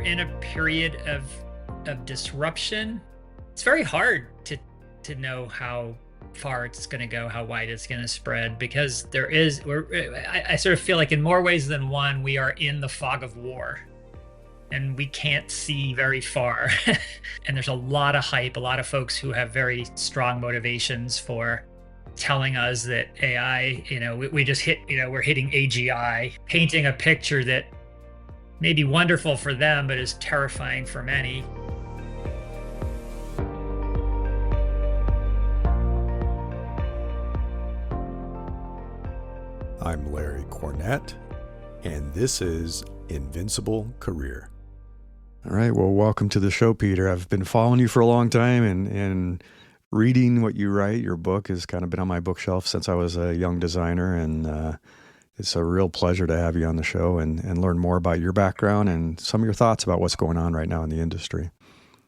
in a period of disruption. It's very hard to know how far it's going to go, how wide it's going to spread, because I sort of feel like in more ways than one, we are in the fog of war and we can't see very far. And there's a lot of hype, a lot of folks who have very strong motivations for telling us that AI, we just hit, we're hitting AGI, painting a picture that may be wonderful for them, but is terrifying for many. I'm Larry Cornett, and this is Invincible Career. All right, well, welcome to the show, Peter. I've been following you for a long time and reading what you write. Your book has kind of been on my bookshelf since I was a young designer, and it's a real pleasure to have you on the show and learn more about your background and some of your thoughts about what's going on right now in the industry.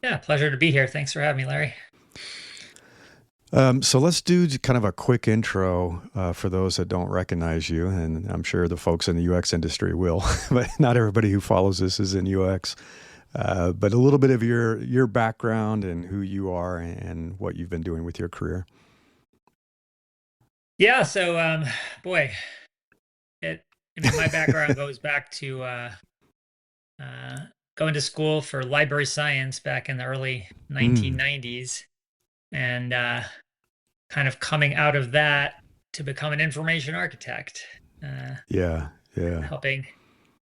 Yeah, pleasure to be here. Thanks for having me, Larry. So let's do kind of a quick intro for those that don't recognize you, and I'm sure the folks in the UX industry will, but not everybody who follows this is in UX. But a little bit of your background and who you are and what you've been doing with your career. Yeah, so my background goes back to going to school for library science back in the early 1990s. And kind of coming out of that to become an information architect.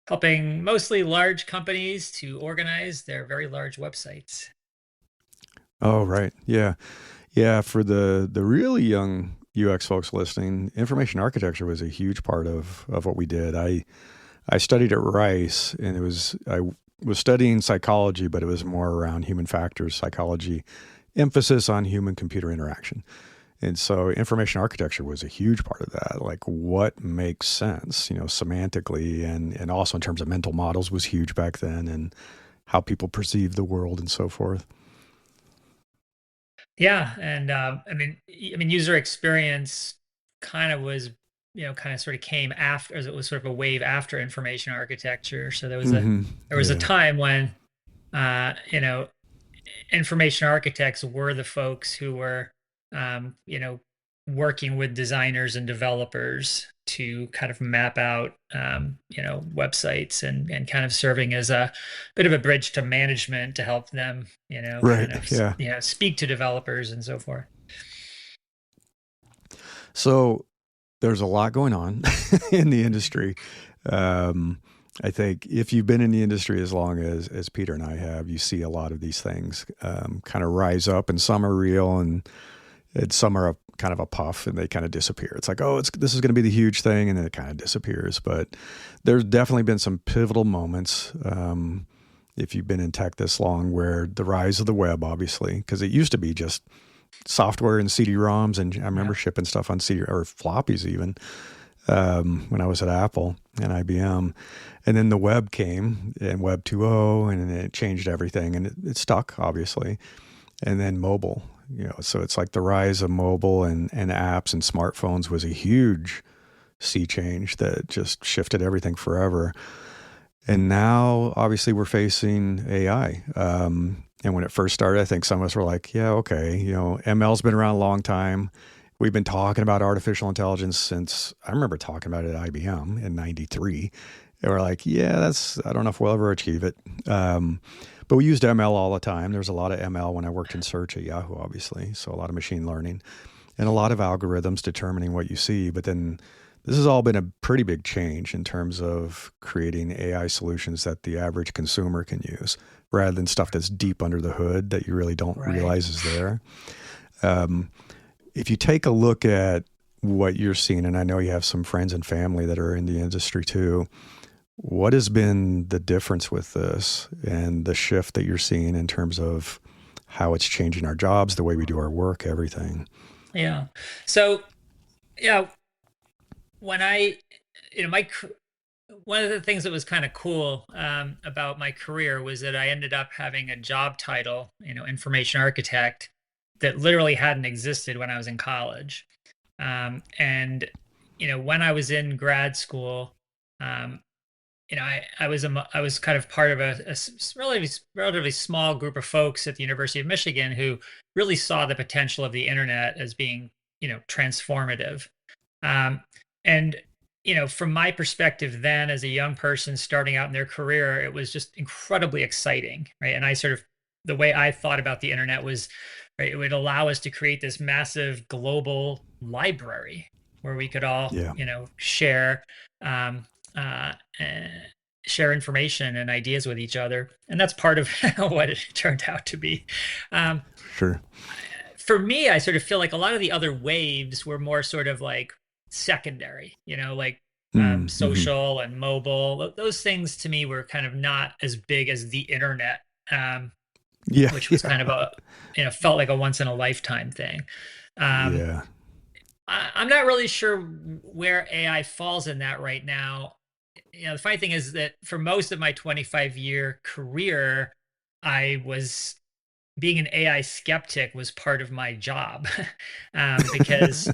Helping mostly large companies to organize their very large websites. Oh, right. Yeah. Yeah. For the really young UX folks listening, information architecture was a huge part of what we did. I studied at Rice, and I was studying psychology, but it was more around human factors psychology, emphasis on human-computer interaction. And so information architecture was a huge part of that. Like what makes sense, semantically and also in terms of mental models was huge back then, and how people perceive the world and so forth. Yeah. And user experience kind of was, sort of came after, as it was sort of a wave after information architecture. So there was a time when, information architects were the folks who were, working with designers and developers to kind of map out, websites and kind of serving as a bit of a bridge to management to help them, speak to developers and so forth. So there's a lot going on in the industry. I think if you've been in the industry as long as Peter and I have, you see a lot of these things kind of rise up, and some are real and some are kind of a puff and they kind of disappear. It's like, this is going to be the huge thing, and then it kind of disappears. But there's definitely been some pivotal moments if you've been in tech this long, where the rise of the web, obviously, because it used to be just software and CD-ROMs, and I remember shipping stuff on CD or floppies even. When I was at Apple and IBM, and then the web came and Web 2.0, and it changed everything, and it stuck, obviously. And then mobile, so it's like the rise of mobile and apps and smartphones was a huge sea change that just shifted everything forever. And now, obviously, we're facing AI. And when it first started, I think some of us were like, yeah, okay, ML's been around a long time. We've been talking about artificial intelligence since I remember talking about it at IBM in '93. And we're like, I don't know if we'll ever achieve it. But we used ML all the time. There was a lot of ML when I worked in search at Yahoo, obviously. So a lot of machine learning and a lot of algorithms determining what you see. But then this has all been a pretty big change in terms of creating AI solutions that the average consumer can use, rather than stuff that's deep under the hood that you really don't realize is there. If you take a look at what you're seeing, and I know you have some friends and family that are in the industry too, what has been the difference with this and the shift that you're seeing in terms of how it's changing our jobs, the way we do our work, everything? Yeah. So, when one of the things that was kind of cool about my career was that I ended up having a job title, information architect, that literally hadn't existed when I was in college. And when I was in grad school, I was kind of part of relatively small group of folks at the University of Michigan who really saw the potential of the internet as being, transformative. Um, and from my perspective, then as a young person starting out in their career, it was just incredibly exciting, right? And the way I thought about the internet was, right, it would allow us to create this massive global library where we could all, Yeah. share um, uh, uh, share information and ideas with each other, and that's part of what it turned out to be. Um, Sure. for me, I sort of feel like a lot of the other waves were more sort of like secondary, like Mm-hmm. social and mobile. Those things to me were kind of not as big as the internet, Yeah. which was Yeah. kind of felt like a once in a lifetime thing. Um, Yeah. I'm not really sure where AI falls in that right now. The funny thing is that for most of my 25-year career, I was being an AI skeptic was part of my job. Because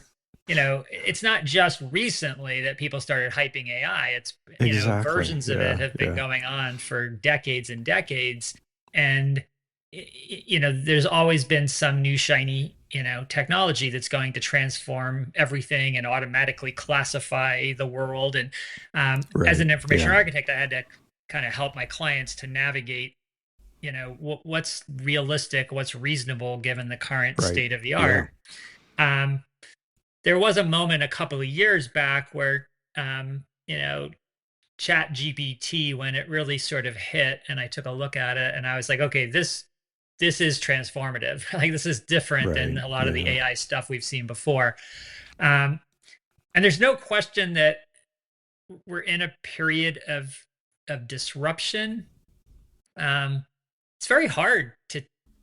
it's not just recently that people started hyping AI. It's Exactly. versions of it Yeah. have been Yeah. going on for decades and decades, and there's always been some new shiny technology that's going to transform everything and automatically classify the world. And as Right. an information Yeah. architect, I had to kind of help my clients to navigate what's realistic, what's reasonable given the current Right. state of the Yeah. art. um, there was a moment a couple of years back where um, you know ChatGPT, when it really sort of hit, and I took a look at it, and I was like, okay, this is transformative. Like, this is different than Right. a lot of the Yeah. AI stuff we've seen before. Um, and there's no question that we're in a period of disruption. It's very hard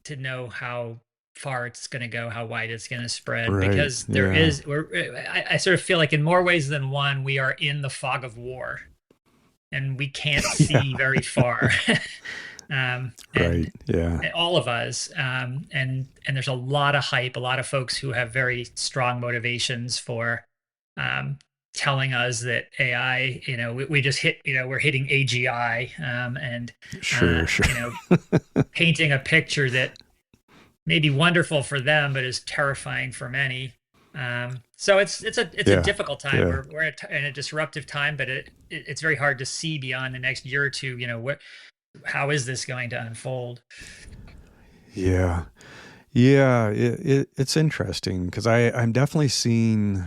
to know how far it's going to go, how wide it's going to spread, Right. because Yeah. I sort of feel like in more ways than one, we are in the fog of war and we can't Yeah. see very far. Right. And Yeah. all of us, and there's a lot of hype, a lot of folks who have very strong motivations for um, telling us that AI, we just hit, we're hitting AGI, and Sure. Sure. painting a picture that may be wonderful for them, but is terrifying for many. So it's a Yeah. difficult time. Yeah. We're in a disruptive time, but it's very hard to see beyond the next year or two. How is this going to unfold? Yeah. Yeah. It's interesting because I'm definitely seeing,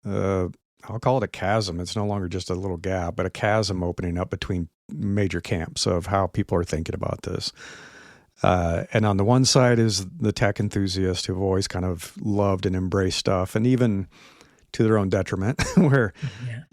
I'll call it a chasm. It's no longer just a little gap, but a chasm opening up between major camps of how people are thinking about this. And on the one side is the tech enthusiast who've always kind of loved and embraced stuff, and even to their own detriment. Where Yeah,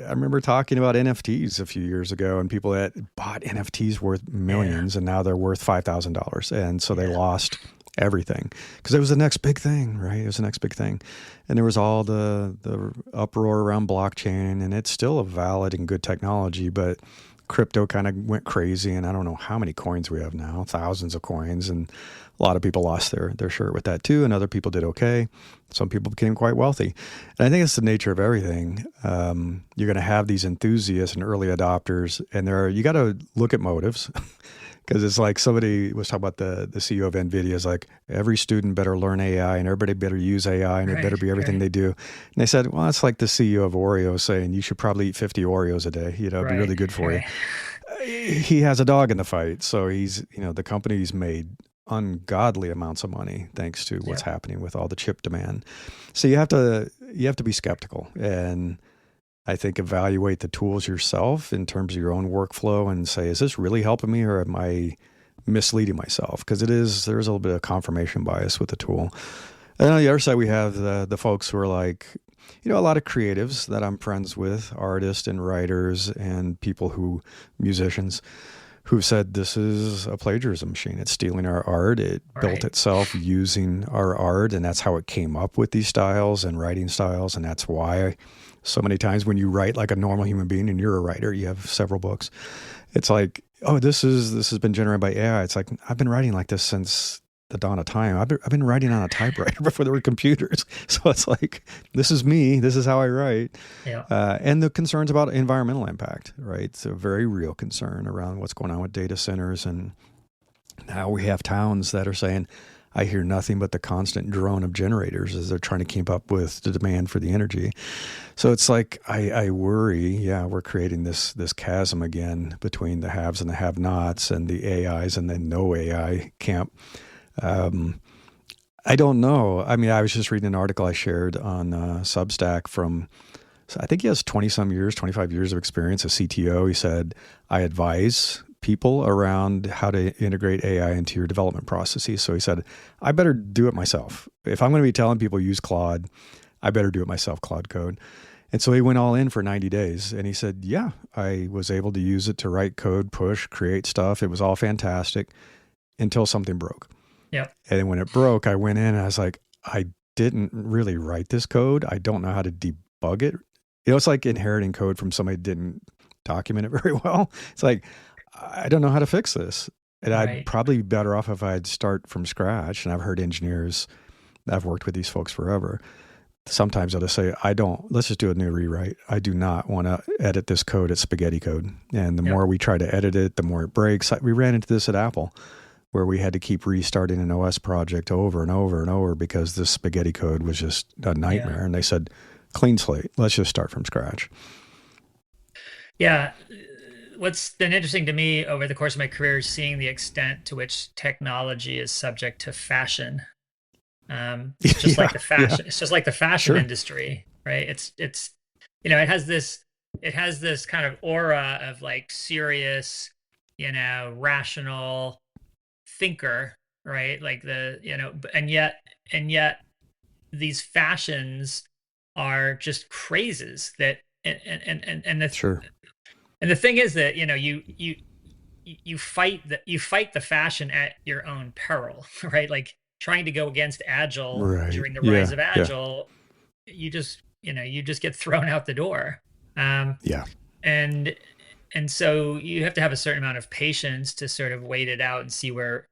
I remember talking about NFTs a few years ago, and people that bought NFTs worth yeah, millions, and now they're worth $5,000, and so they yeah, lost everything because it was the next big thing, right? It was the next big thing, and there was all the uproar around blockchain, and it's still a valid and good technology, but crypto kind of went crazy, and I don't know how many coins we have now, thousands of coins, and a lot of people lost their shirt with that too, and other people did okay. Some people became quite wealthy, and I think it's the nature of everything. You're going to have these enthusiasts and early adopters, and you got to look at motives. Because it's like somebody was talking about the CEO of NVIDIA is like, every student better learn AI and everybody better use AI and it better right, be everything right, they do. And they said, well, it's like the CEO of Oreo saying you should probably eat 50 Oreos a day. It'd be right, really good for you. right. He has a dog in the fight. So the company's made ungodly amounts of money thanks to what's Yep. happening with all the chip demand. So you have to be skeptical and I think evaluate the tools yourself in terms of your own workflow and say, is this really helping me or am I misleading myself? Because there's a little bit of confirmation bias with the tool. And on the other side, we have the folks who are like, a lot of creatives that I'm friends with, artists and writers and musicians who've said this is a plagiarism machine. It's stealing our art. It built Right. itself using our art. And that's how it came up with these styles and writing styles. And that's why so many times when you write like a normal human being and you're a writer, you have several books. It's like, oh, this has been generated by AI. It's like, I've been writing like this since the dawn of time. I've been writing on a typewriter before there were computers. So it's like, this is me. This is how I write. Yeah. And the concerns about environmental impact, right? It's a very real concern around what's going on with data centers. And now we have towns that are saying, I hear nothing but the constant drone of generators as they're trying to keep up with the demand for the energy. So it's like, I worry, yeah, we're creating this chasm again between the haves and the have-nots and the AIs and the no AI camp. I don't know. I mean, I was just reading an article I shared on Substack from, so I think he has 20 some years, 25 years of experience, a CTO. He said, I advise people around how to integrate AI into your development processes. So he said, I better do it myself. If I'm going to be telling people use Claude, I better do it myself, Claude Code. And so he went all in for 90 days. And he said, yeah, I was able to use it to write code, push, create stuff. It was all fantastic until something broke. Yeah. And then when it broke, I went in and I was like, I didn't really write this code. I don't know how to debug it. It's like inheriting code from somebody who didn't document it very well. It's like, I don't know how to fix this. And I'd probably be better off if I'd start from scratch. And I've heard engineers, I've worked with these folks forever. Sometimes they'll just say, let's just do a new rewrite. I do not want to edit this code. It's spaghetti code. And the more we try to edit it, the more it breaks. We ran into this at Apple, where we had to keep restarting an OS project over and over and over because this spaghetti code was just a nightmare. Yeah. And they said, clean slate, let's just start from scratch. Yeah. What's been interesting to me over the course of my career is seeing the extent to which technology is subject to fashion. It's just like the fashion. Yeah. It's just like the fashion industry, right? It's it has this kind of aura of like serious, rational thinker, right? Like and yet these fashions are just crazes that and the sure. And the thing is that you fight the fashion at your own peril, right? Like trying to go against Agile during the rise of Agile, you just get thrown out the door. And so you have to have a certain amount of patience to sort of wait it out and see where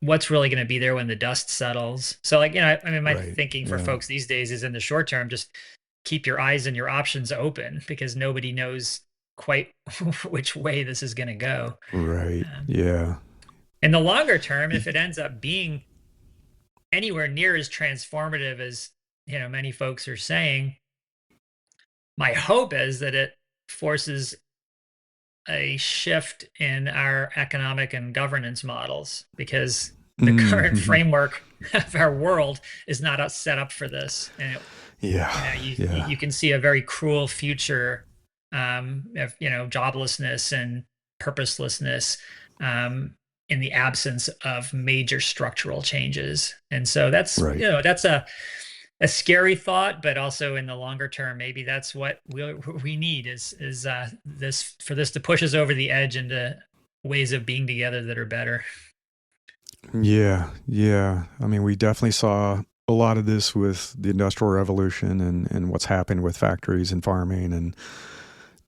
what's really going to be there when the dust settles. So like my thinking for folks these days is in the short term, just keep your eyes and your options open because nobody knows quite which way this is going to go. Right. Yeah. In the longer term, if it ends up being anywhere near as transformative as, many folks are saying, my hope is that it forces a shift in our economic and governance models because the current framework of our world is not set up for this. And you can see a very cruel future of joblessness and purposelessness in the absence of major structural changes. And so that's that's a scary thought, but also in the longer term, maybe that's what we need is this to push us over the edge into ways of being together that are better. Yeah. I mean, we definitely saw a lot of this with the Industrial Revolution and what's happened with factories and farming. And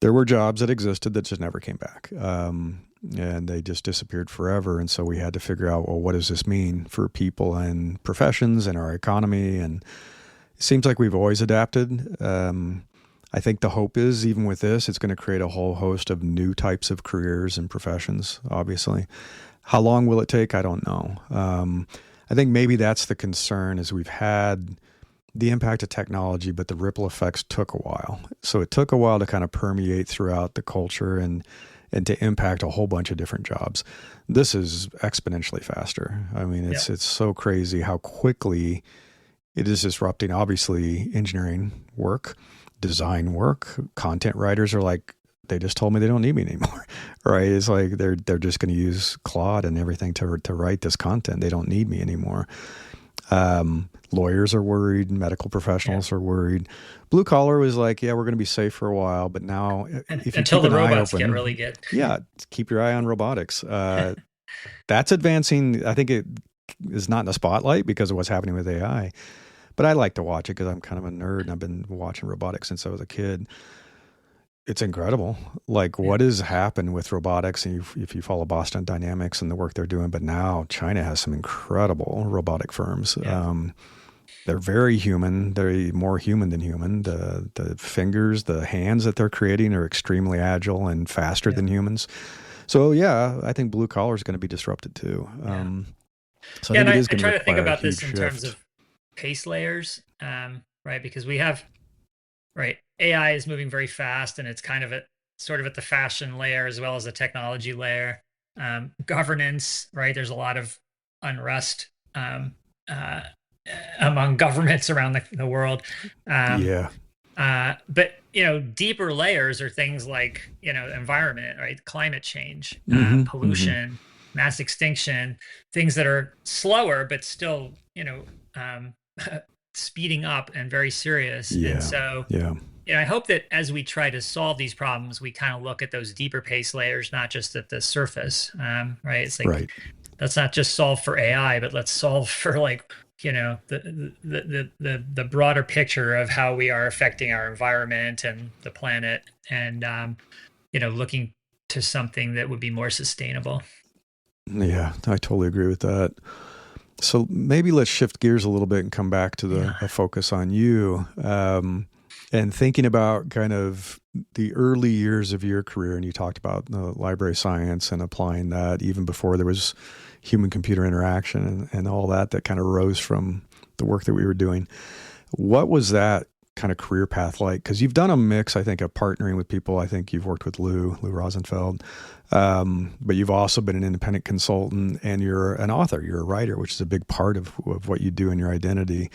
there were jobs that existed that just never came back. And they just disappeared forever. And so we had to figure out, well, what does this mean for people and professions and our economy? And it seems like we've always adapted. I think the hope is, even with this, it's going to create a whole host of new types of careers and professions, obviously. How long will it take? I don't know. I think maybe that's the concern is we've had the impact of technology, but the ripple effects took a while. So it took a while to kind of permeate throughout the culture and to impact a whole bunch of different jobs. This is exponentially faster. I mean, it's so crazy how quickly it is disrupting, obviously, engineering work, design work. Content writers are like, they just told me they don't need me anymore, right? It's like they're just going to use Claude and everything to write this content. They don't need me anymore. Lawyers are worried. Medical professionals are worried. Blue collar was like, we're going to be safe for a while, but now if you until keep the an eye robots open, get really good. Keep your eye on robotics. That's advancing. I think it is not in the spotlight because of what's happening with AI, but I like to watch it because I'm kind of a nerd and I've been watching robotics since I was a kid. It's incredible. Like Yeah. what has happened with robotics, and if you follow Boston Dynamics and the work they're doing, but now China has some incredible robotic firms. Yeah. They're very human. They're more human than human. The fingers, the hands that they're creating are extremely agile and faster Yeah. than humans. So yeah, I think blue collar is going to be disrupted too. Yeah. So I Yeah. think And it I is going to try to think require a about this huge in terms shift. of pace layers, right? Because we have, right, AI is moving very fast and it's kind of at sort of at the fashion layer as well as the technology layer. Governance, right? There's a lot of unrest uh, among governments around the world. Um, Yeah. but deeper layers are things like environment, right? Climate change, Hmm. Hmm. pollution, mass extinction, things that are slower but still um, speeding up and very serious. And Yeah. so Yeah. I hope that as we try to solve these problems, we kind of look at those deeper pace layers, not just at the surface, right? It's like Right. let's not just solve for AI, but let's solve for like the broader picture of how we are affecting our environment and the planet, and looking to something that would be more sustainable. Yeah, I totally agree with that. So maybe let's shift gears a little bit and come back to Yeah. a focus on you, and thinking about kind of the early years of your career. And you talked about the library science and applying that even before there was human computer interaction and all that kind of rose from the work that we were doing. What was that kind of career path like? Because you've done a mix, I think, of partnering with people. I think you've worked with Lou Rosenfeld, but you've also been an independent consultant and you're an author, you're a writer, which is a big part of what you do in your identity.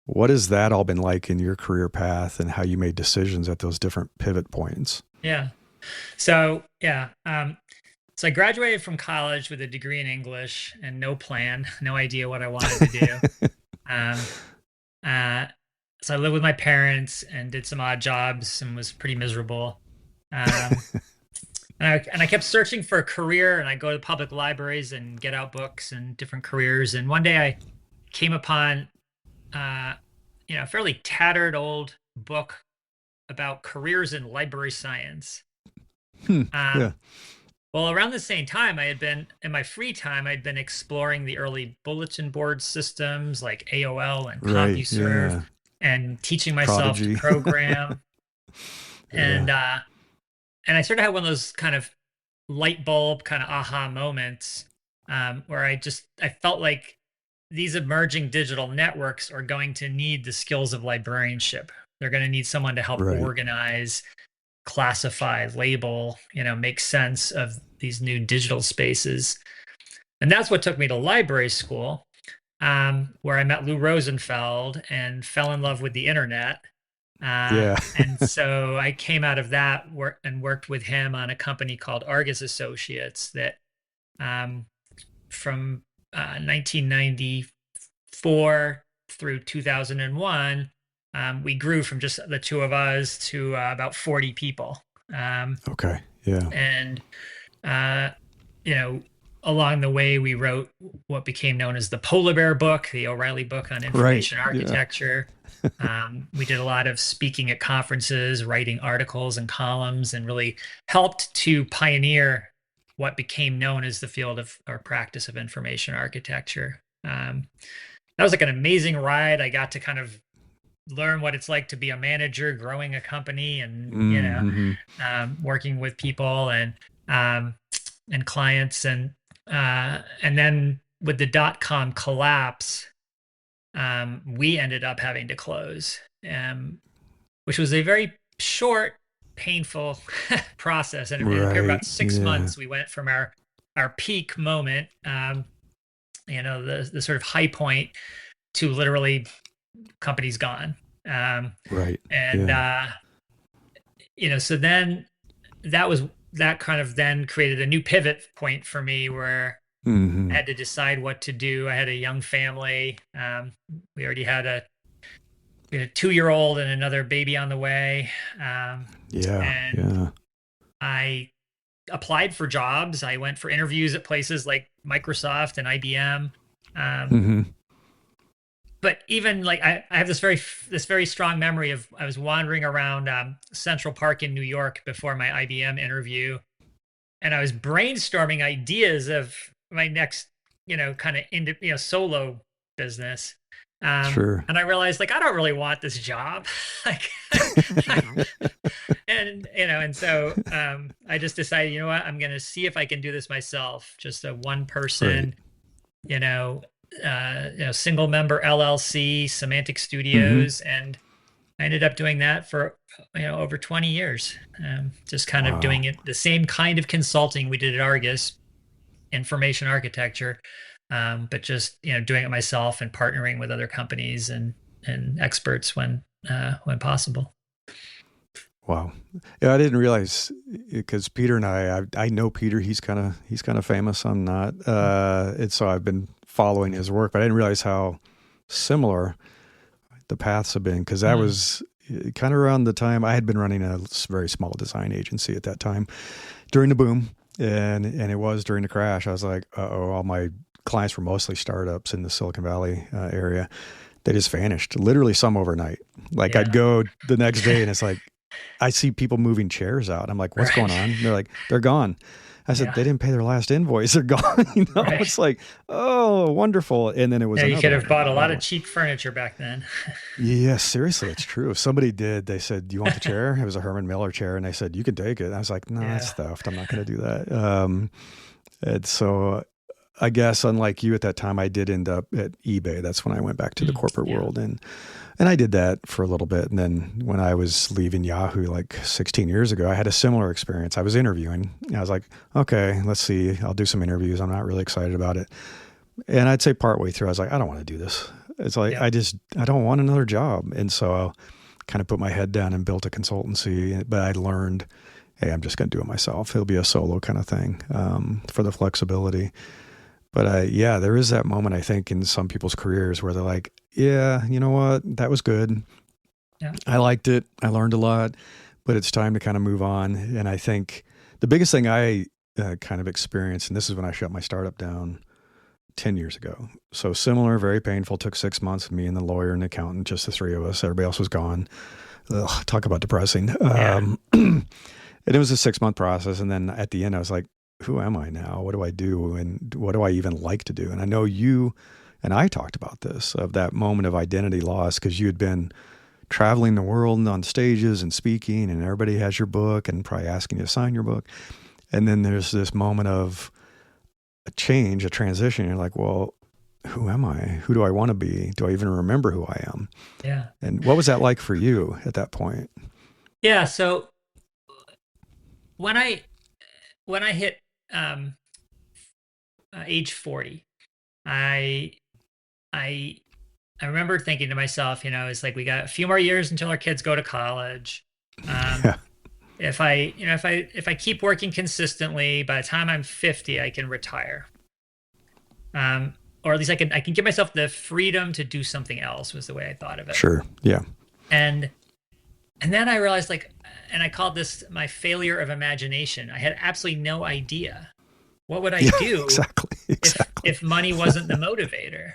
What has that all been like in your career path and how you made decisions at those different pivot points? Yeah. So yeah. So I graduated from college with a degree in English and no plan, no idea what I wanted to do. Um, uh, so I lived with my parents and did some odd jobs and was pretty miserable. Um, and I kept searching for a career, and I go to public libraries and get out books and different careers. And one day I came upon, uh, a fairly tattered old book about careers in library science. Yeah. Um, well, around the same time, I had been in my free time, I'd been exploring the early bulletin board systems like AOL and Right. CompuServe, Yeah. and teaching myself to Prodigy. program. Yeah. and I sort of had one of those kind of light bulb kind of aha moments, where I felt like these emerging digital networks are going to need the skills of librarianship. They're going to need someone to help Right. organize, classify, label, make sense of these new digital spaces. And that's what took me to library school, where I met Lou Rosenfeld and fell in love with the internet. Yeah. And so I came out of that work and worked with him on a company called Argus Associates that, from 1994 through 2001, we grew from just the two of us to about 40 people. Okay. Yeah. And, uh, you know, along the way, we wrote what became known as the Polar Bear book, the O'Reilly book on Right. information Yeah. architecture. We did a lot of speaking at conferences, writing articles and columns, and really helped to pioneer what became known as the field of or practice of information architecture. That was like an amazing ride. I got to kind of learn what it's like to be a manager, growing a company, and Mm-hmm. working with people and clients, and then with the dot-com collapse, we ended up having to close, which was a very short, painful process. And in Right. about 6 months, we went from our peak moment, the sort of high point, to literally company's gone. Right. And Yeah. so then that kind of then created a new pivot point for me, where I Mm-hmm. had to decide what to do. I had a young family. We already had a 2-year-old and another baby on the way. Yeah. And Yeah. I applied for jobs. I went for interviews at places like Microsoft and IBM. Mm-hmm. but even like I have this very strong memory of I was wandering around Central Park in New York before my IBM interview, and I was brainstorming ideas of my next, kind of solo business. Sure. And I realized like I don't really want this job. Like, and so I just decided, you know what, I'm going to see if I can do this myself. Just a one Right. person, single member LLC, Semantic Hmm. Studios, and I ended up doing that for over 20 years. Just kind of Wow. doing it the same kind of consulting we did at Argus, information architecture, but just doing it myself and partnering with other companies and experts when possible. Wow. Yeah, I didn't realize because Peter and I know Peter. He's kind of famous. I'm not, and so I've been following his work, but I didn't realize how similar the paths have been because that Mm, was kind of around the time I had been running a very small design agency at that time during the boom, and it was during the crash. I was like, oh, all my clients were mostly startups in the Silicon Valley area. They just vanished, literally some overnight. Like I'd yeah. go the next day and it's like I see people moving chairs out. I'm like, what's going Right. on? They're like, they're gone. I said, Yeah. they didn't pay their last invoice. They're gone. Right. It's like, oh, wonderful. And then it was Yeah, you another could one have and bought a lot another of one. cheap furniture back then. Yes, seriously, it's true. If somebody did, they said, do you want the chair? It was a Herman Miller chair. And they said, you can take it. I was like, no, that's Yeah. theft. I'm not going to do that. And so I guess unlike you at that time, I did end up at eBay. That's when I went back to the Mm, corporate yeah. world. And I did that for a little bit. And then when I was leaving Yahoo like 16 years ago, I had a similar experience. I was interviewing. I was like, okay, let's see. I'll do some interviews. I'm not really excited about it. And I'd say partway through, I was like, I don't want to do this. It's like, Yep. I don't want another job. And so I kind of put my head down and built a consultancy. But I learned, hey, I'm just going to do it myself. It'll be a solo kind of thing for the flexibility. But yeah, there is that moment, I think, in some people's careers where they're like, yeah, you know what? That was good. Yeah. I liked it. I learned a lot, but it's time to kind of move on. And I think the biggest thing I kind of experienced, and this is when I shut my startup down 10 years ago. So similar, very painful, took 6 months, me and the lawyer and the accountant, just the three of us. Everybody else was gone. Ugh, talk about depressing. Yeah. And it was a 6 month process. And then at the end, I was like, who am I now? What do I do? And what do I even like to do? And I know you and I talked about this of that moment of identity loss because you had been traveling the world on stages and speaking, and everybody has your book and probably asking you to sign your book. And then there's this moment of a change, a transition. You're like, well, who am I? Who do I want to be? Do I even remember who I am? Yeah. And what was that like for you at that point? Yeah. So when I hit um, age 40, I I I remember thinking to myself, it's like we got a few more years until our kids go to college. Um, Yeah, if I keep working consistently, by the time I'm 50, I can retire. Or at least I can give myself the freedom to do something else was the way I thought of it. sure. Yeah. And and then I realized and I called this my failure of imagination. I had absolutely no idea what would I Yeah, do exactly. if Exactly. if money wasn't the motivator.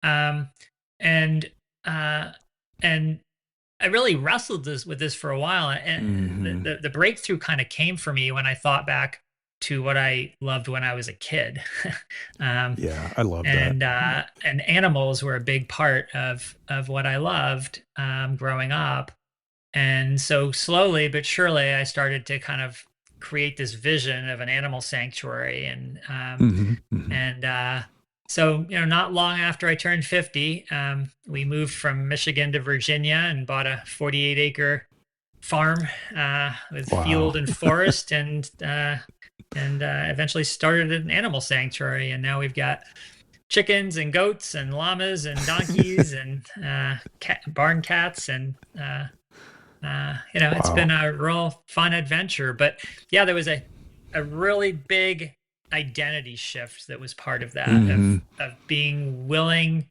Um, and uh, and I really wrestled with this for a while, and Hmm. the breakthrough kind of came for me when I thought back to what I loved when I was a kid, um, Yeah, I love that. and animals were a big part of what I loved growing up, and so slowly but surely I started to kind of create this vision of an animal sanctuary, Hmm. Hmm. and so, not long after I turned 50, we moved from Michigan to Virginia and bought a 48-acre farm with Wow. field and forest, and eventually started an animal sanctuary. And now we've got chickens and goats and llamas and donkeys and barn cats, and it's Wow. been a real fun adventure. But yeah, there was a really big identity shift that was part of that, Hmm. of being willing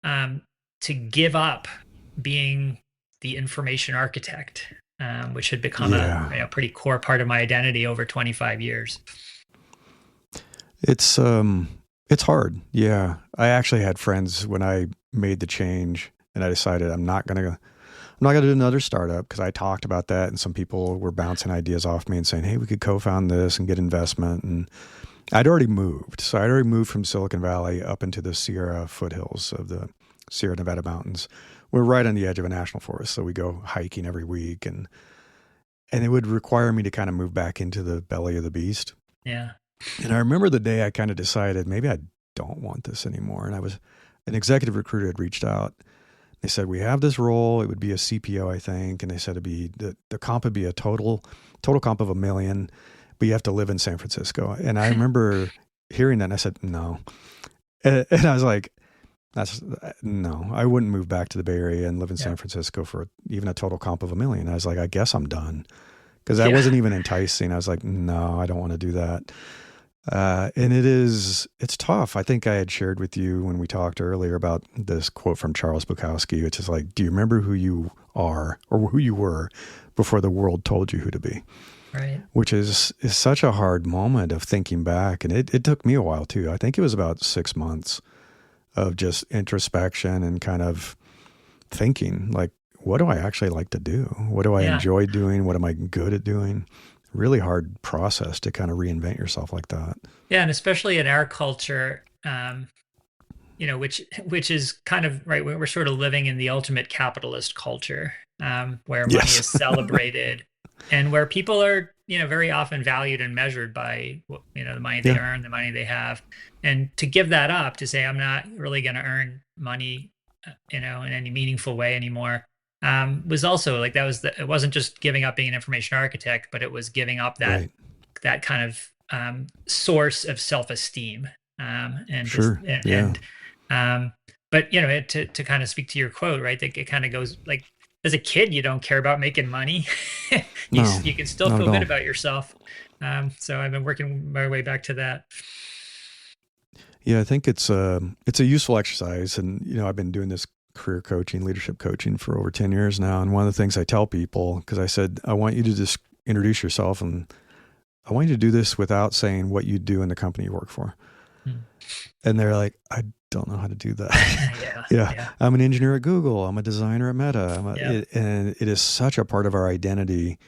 um, to give up being the information architect, which had become a Yeah. pretty core part of my identity over 25 years. It's hard. Yeah. I actually had friends when I made the change, and I decided I'm not going to do another startup, because I talked about that and some people were bouncing ideas off me and saying, hey, we could co-found this and get investment. And I'd already moved. So I'd already moved from Silicon Valley up into the Sierra foothills of the Sierra Nevada mountains. We're right on the edge of a national forest. So we go hiking every week, and it would require me to kind of move back into the belly of the beast. Yeah. And I remember the day I kind of decided maybe I don't want this anymore. And an executive recruiter had reached out. They said, we have this role. It would be a CPO, I think. And they said the comp would be a total comp of $1 million, but you have to live in San Francisco. And I remember hearing that, and I said, no. And I was like, no, I wouldn't move back to the Bay Area and live in San Francisco for even a total comp of $1 million. I was like, I guess I'm done, because that wasn't even enticing. I was like, no, I don't want to do that. And it's tough. I think I had shared with you when we talked earlier about this quote from Charles Bukowski, which is like, do you remember who you are or who you were before the world told you who to be? Right. Which is such a hard moment of thinking back. And it took me a while too. I think it was about 6 months of just introspection and kind of thinking, like, what do I actually like to do? What do I enjoy doing? What am I good at doing? Really hard process to kind of reinvent yourself like that. Yeah, and especially in our culture, which is kind of right. We're sort of living in the ultimate capitalist culture, where money is celebrated, and where people are, very often valued and measured by, the money they earn, the money they have, and to give that up, to say I'm not really going to earn money, in any meaningful way anymore. Was also like, it wasn't just giving up being an information architect, but it was giving up that kind of source of self-esteem. But to kind of speak to your quote, right? That it kind of goes like, as a kid, you don't care about making money. You can still feel good about yourself. So I've been working my way back to that. Yeah, I think it's a useful exercise, and I've been doing this career coaching, leadership coaching for over 10 years now. And one of the things I tell people, because I said, I want you to just introduce yourself, and I want you to do this without saying what you do in the company you work for. And they're like, I don't know how to do that. Yeah. I'm an engineer at Google. I'm a designer at Meta. And it is such a part of our identity,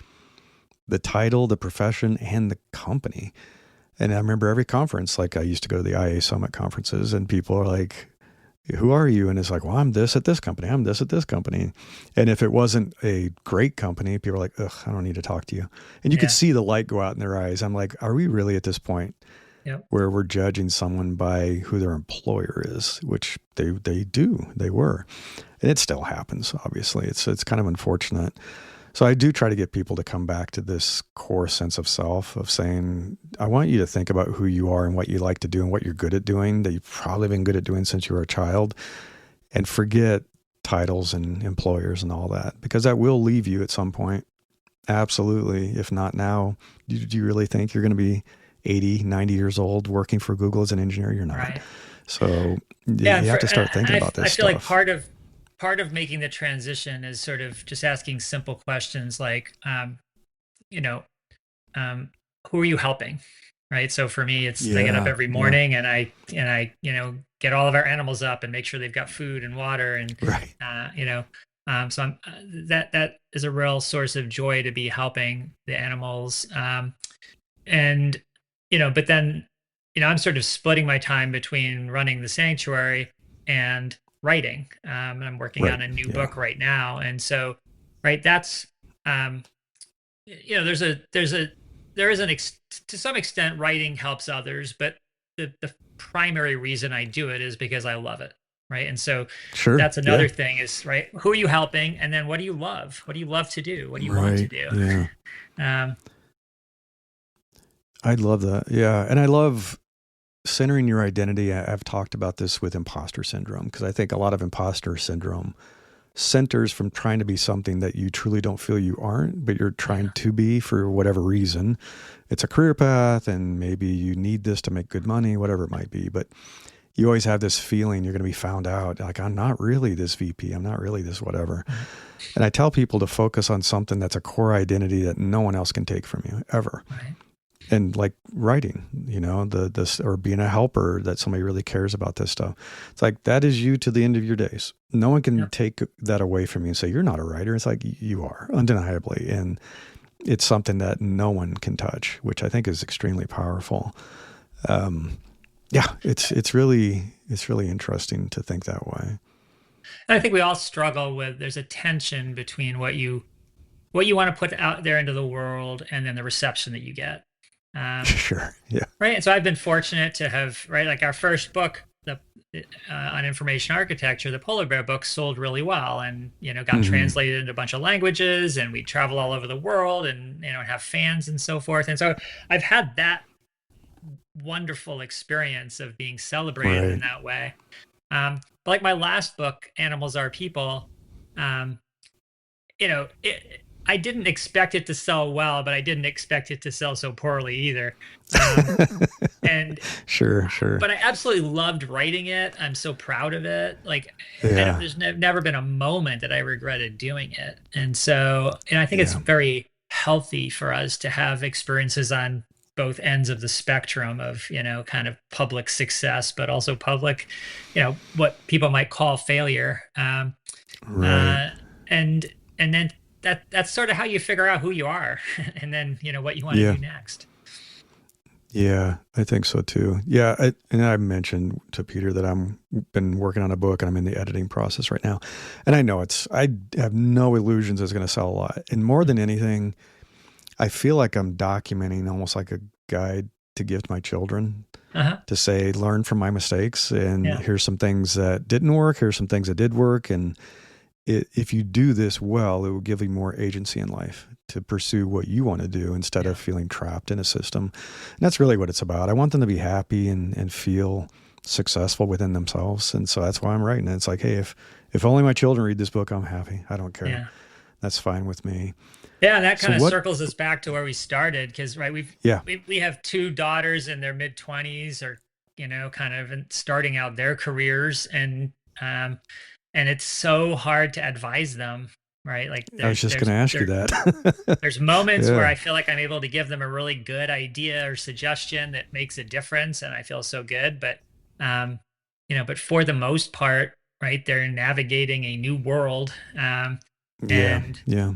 the title, the profession, and the company. And I remember every conference, like I used to go to the IA Summit conferences, and people are like, who are you? And it's like, well, I'm this at this company. I'm this at this company. And if it wasn't a great company, people are like, ugh, I don't need to talk to you. And you could see the light go out in their eyes. I'm like, are we really at this point where we're judging someone by who their employer is, which they were. And it still happens, obviously. It's kind of unfortunate. So I do try to get people to come back to this core sense of self, of saying, I want you to think about who you are and what you like to do and what you're good at doing, that you've probably been good at doing since you were a child, and forget titles and employers and all that, because that will leave you at some point. Absolutely. If not now, do you really think you're going to be 80, 90 years old working for Google as an engineer? You're not. Right. So you have to start thinking about this stuff. I feel like part of making the transition is sort of just asking simple questions like, who are you helping? Right. So for me, it's I get up every morning and I get all of our animals up and make sure they've got food and water and, so that is a real source of joy to be helping the animals. But then, I'm sort of splitting my time between running the sanctuary and writing. And I'm working on a new book right now. And so, that's, to some extent, writing helps others, but the primary reason I do it is because I love it. Right. And so that's another thing is, who are you helping? And then what do you love? What do you love to do? What do you want to do? Yeah. I love that. Yeah. And I love centering your identity. I've talked about this with imposter syndrome, because I think a lot of imposter syndrome centers from trying to be something that you truly don't feel you aren't, but you're trying to be for whatever reason. It's a career path, and maybe you need this to make good money, whatever it might be. But you always have this feeling you're going to be found out. Like, I'm not really this VP. I'm not really this whatever. And I tell people to focus on something that's a core identity that no one else can take from you ever. and like writing, this or being a helper that somebody really cares about this stuff. It's like that is you to the end of your days. No one can Yep. take that away from you and say you're not a writer. It's like you are undeniably, and it's something that no one can touch, which I think is extremely powerful. Yeah, it's really interesting to think that way. And I think we all struggle with, there's a tension between what you want to put out there into the world and then the reception that you get. Sure. Yeah. Right. And so I've been fortunate to have, right, like our first book, the on information architecture, the Polar Bear book sold really well, and got Hmm. translated into a bunch of languages, and we travel all over the world, and have fans and so forth. And so I've had that wonderful experience of being celebrated in Right. that way. But like my last book, Animals Are People, um, I didn't expect it to sell well, but I didn't expect it to sell so poorly either. Um, and Sure. Sure. but I absolutely loved writing it. I'm so proud of it. Like, Yeah. there's never been a moment that I regretted doing it. And so, and I think it's Yeah. very healthy for us to have experiences on both ends of the spectrum of, kind of public success, but also public, what people might call failure. Right. Uh, and and then that's sort of how you figure out who you are, and then what you want to Yeah. do next. Yeah, I think so too. Yeah, and I mentioned to Peter that I'm been working on a book and I'm in the editing process right now. And I know I have no illusions it's going to sell a lot. And more than anything, I feel like I'm documenting almost like a guide to give to my children Uh-huh. to say, learn from my mistakes, and Yeah. here's some things that didn't work. Here's some things that did work. And if you do this well, it will give you more agency in life to pursue what you want to do instead Yeah. of feeling trapped in a system. And that's really what it's about. I want them to be happy and feel successful within themselves. And so that's why I'm writing. And it's like, hey, if only my children read this book, I'm happy. I don't care. Yeah. That's fine with me. Yeah, and that So kind of what? circles us back to where we started, because right, Yeah, we have two daughters in their mid 20s, or kind of starting out their careers, and it's so hard to advise them, right? Like I was just going to ask you that. there's moments where Yeah, I feel like I'm able to give them a really good idea or suggestion that makes a difference, and I feel so good. But but for the most part, right, they're navigating a new world. yeah, And yeah.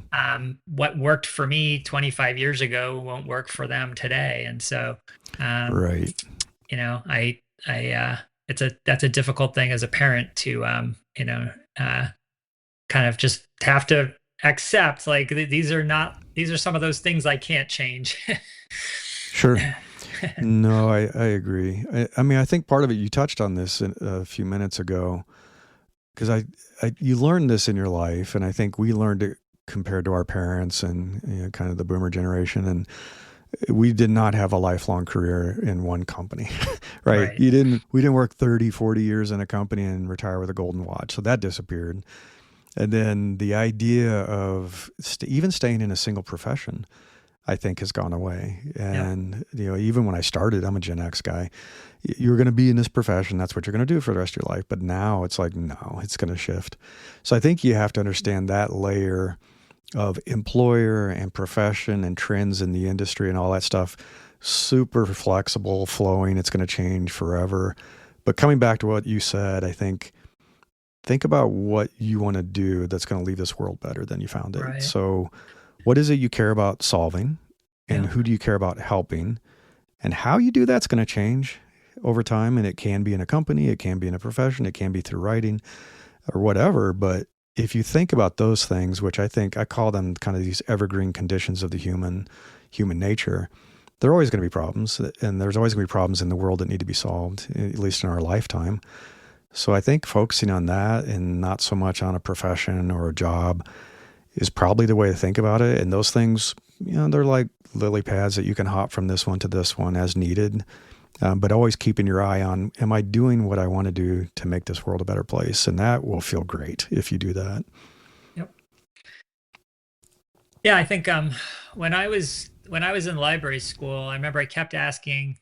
what worked for me 25 years ago won't work for them today. And so, um, Right. I that's a difficult thing as a parent to, uh, kind of just have to accept, like, these are some of those things I can't change. Sure. No, I agree. I mean, I think part of it, you touched on this a few minutes ago, because you learned this in your life, and I think we learned it compared to our parents and kind of the boomer generation, and we did not have a lifelong career in one company, right? Right. We didn't work 30, 40 years in a company and retire with a golden watch. So that disappeared. And then the idea of even staying in a single profession, I think, has gone away. Yep. And, even when I started, I'm a Gen X guy. You're going to be in this profession. That's what you're going to do for the rest of your life. But now it's like, no, it's going to shift. So I think you have to understand that layer of employer and profession and trends in the industry and all that stuff. Super flexible, flowing. It's going to change forever. But coming back to what you said, I think about what you want to do that's going to leave this world better than you found it. Right. So what is it you care about solving, and Yeah. who do you care about helping, and how you do that's going to change over time. And it can be in a company, it can be in a profession, it can be through writing or whatever. But if you think about those things, which I call them kind of these evergreen conditions of the human nature, there are always going to be problems, and there's always going to be problems in the world that need to be solved, at least in our lifetime. So I think focusing on that and not so much on a profession or a job is probably the way to think about it. And those things, they're like lily pads that you can hop from this one to this one as needed. But always keeping your eye on, am I doing what I want to do to make this world a better place? And that will feel great if you do that. Yep. Yeah, I think when I was in library school, I remember I kept asking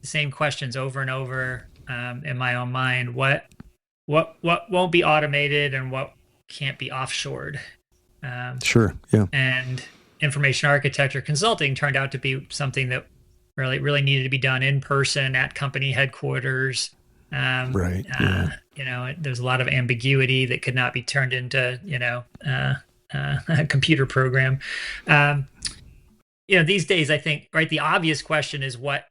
the same questions over and over, in my own mind. What won't be automated, and what can't be offshored? Um, Sure. Yeah. and information architecture consulting turned out to be something that really needed to be done in person at company headquarters. Right. Yeah. There's a lot of ambiguity that could not be turned into, a computer program. Um, these days, I think, right, the obvious question is what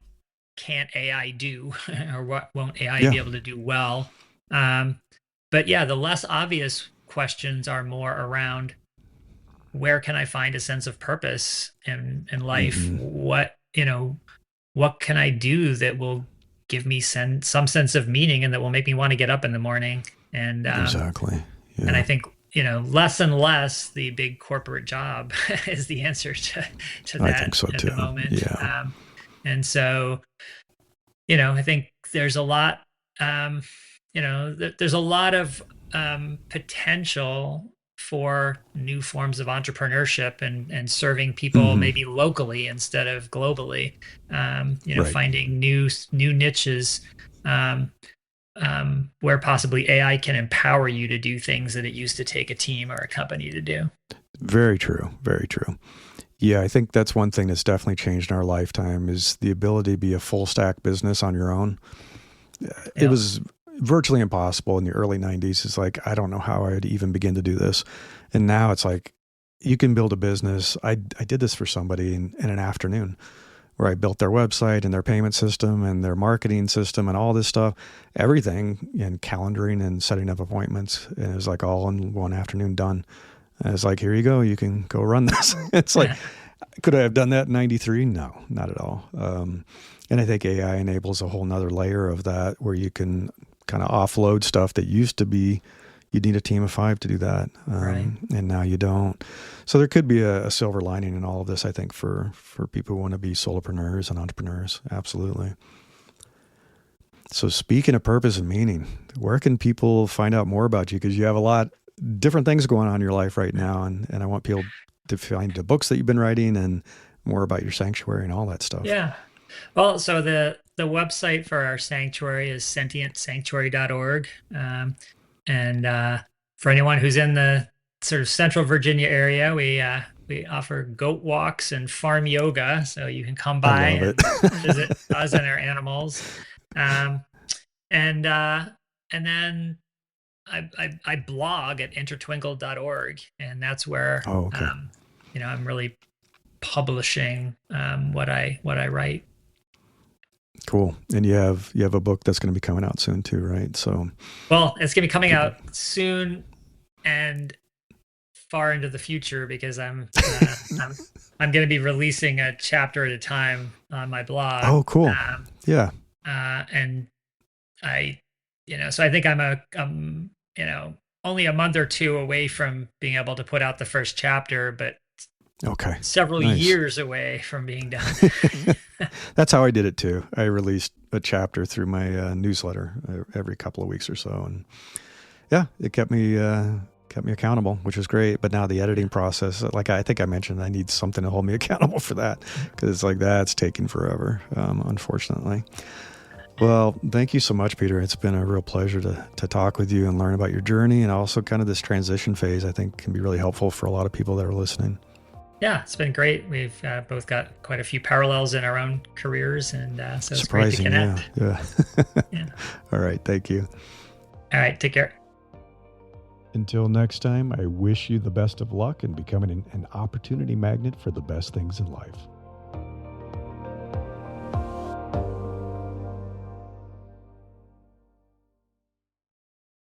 can't AI do or what won't AI Yeah. be able to do well? But yeah, the less obvious questions are more around where can I find a sense of purpose in life? Hmm. What can I do that will give me some sense of meaning and that will make me want to get up in the morning? Exactly. And I Yeah. think, less and less the big corporate job is the answer to I think that so at too. the moment. Yeah. And so, I think there's a lot, there's a lot of potential for new forms of entrepreneurship and serving people Hmm. maybe locally instead of globally. Right. Finding new niches um, where possibly AI can empower you to do things that it used to take a team or a company to do. Very true. Very true. Yeah, I think that's one thing that's definitely changed in our lifetime is the ability to be a full stack business on your own. It Yeah. was virtually impossible in the early 90s. It's like, I don't know how I'd even begin to do this. And now it's like, you can build a business. I did this for somebody in an afternoon where I built their website and their payment system and their marketing system and all this stuff, everything, and calendaring and setting up appointments. And it was like all in one afternoon done. And it's like, here you go. You can go run this. It's like, could I have done that in 93? No, not at all. And I think AI enables a whole nother layer of that where you can kind of offload stuff that used to be, you'd need a team of 5 to do that. Right. And now you don't. So there could be a silver lining in all of this, I think, for people who want to be solopreneurs and entrepreneurs. Absolutely. So speaking of purpose and meaning, where can people find out more about you? Because you have a lot different things going on in your life right now. And I want people to find the books that you've been writing and more about your sanctuary and all that stuff. Yeah. Well, so the website for our sanctuary is sentientsanctuary.org. And for anyone who's in the sort of Central Virginia area, we offer goat walks and farm yoga, so you can come I by love and it. visit us and our animals. Um, and then I blog at intertwinkle.org, and that's where Oh, okay. I'm really publishing what I write. Cool. And you have a book that's going to be coming out soon too, right? So, Well, it's going to be coming people. out soon and far into the future because I'm going to be releasing a chapter at a time on my blog. Oh, cool. Yeah. And so I think I'm only a month or two away from being able to put out the first chapter, but Okay. several Nice. years away from being done. That's how I did it too. I released a chapter through my newsletter every couple of weeks or so, and yeah, it kept me accountable, which was great. But now the editing process, like I think I mentioned, I need something to hold me accountable for that because it's like that's taking forever, unfortunately. Well, thank you so much, Peter. It's been a real pleasure to talk with you and learn about your journey, and also kind of this transition phase. I think can be really helpful for a lot of people that are listening. Yeah, it's been great. We've both got quite a few parallels in our own careers, and so it's Surprising, great to connect. Yeah. Yeah. All right, thank you. All right, take care. Until next time, I wish you the best of luck in becoming an opportunity magnet for the best things in life.